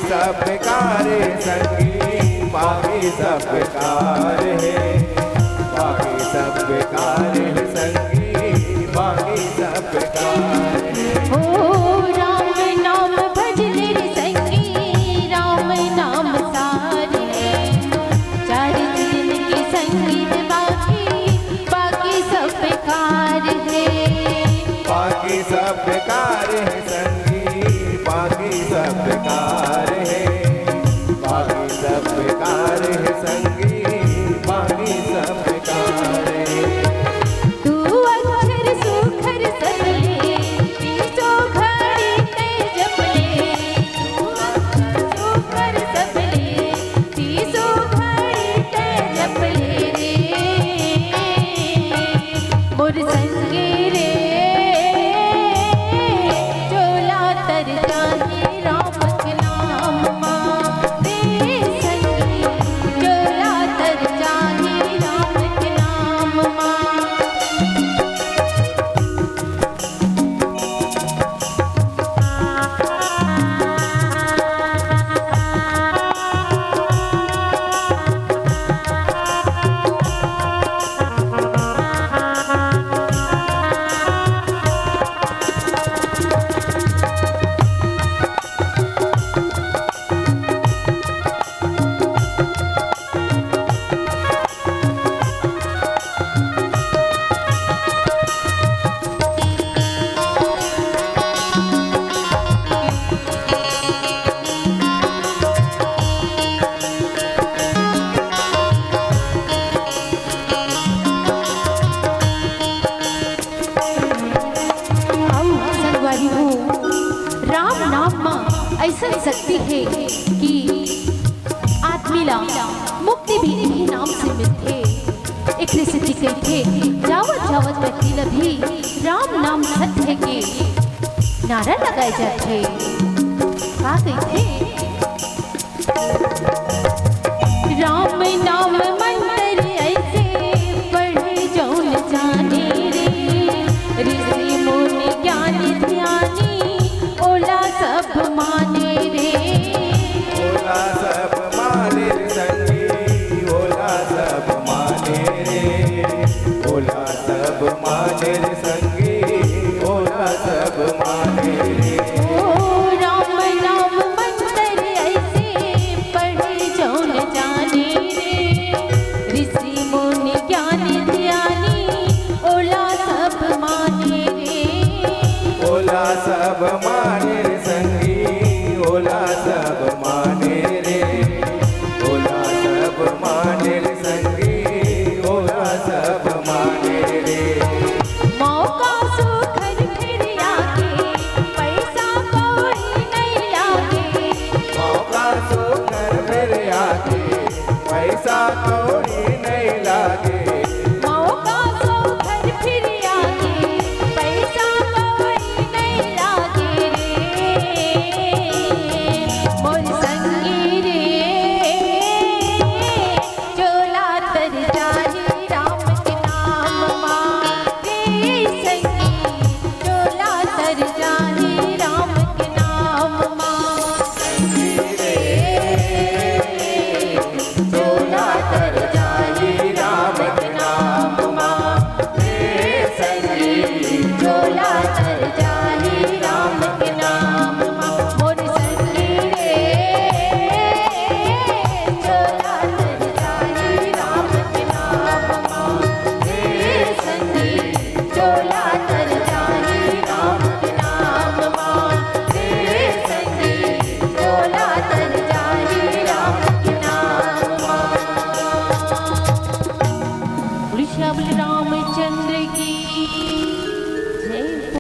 सब बेकार संगी, बाकी सब बेकार है, बाकी सब बेकार है संगी, बाकी सब बेकार है। ओ राम नाम भजने रे संगी, राम नाम सारे, चार दिन के संगीत बाकी सब बेकार है, बाकी सब बेकार है संगी, बाकी सब बेकार है, बाकी सब बेकार है संगी, बाकी सब बेकार है। तू अक्षर सुखर सबले, तीसो घड़ी ते जपले, तू अक्षर सुखर सबले, तीसो घड़ी ते जपले रे, मोर संगे रे चोला तर जाने राम के नाम मां, रे संगी चोला तर जाने राम के नाम मां। राम नाम में ऐसा शक्ति है कि आदमी ला मुक्ति भी इन्हीं नाम से मिलते। एक सिद्धि कहते जावत जावत व्यक्ति लभी राम नाम सत्य के नारा लगाए जाते। का कहते राम नाम मंत्र ऐसे पढ़े जौन जाने रे, ऋषि मुनि ज्ञानी ध्यानी ओला माने रे संगी ओला सब माने रे ओला सब माने रे संगी ओला सब माने रे मौका सुखर फिर आके पैसा कौड़ी नहीं लागे मौका सुकर मेरे आगे पैसा कौड़ी नहीं लागे मौका सुखर फिर आके पैसा कौड़ी नहीं लागे रे मोर संगी रे चोला तर जाही राम के नाम माँ रे संगी चोला तर जाही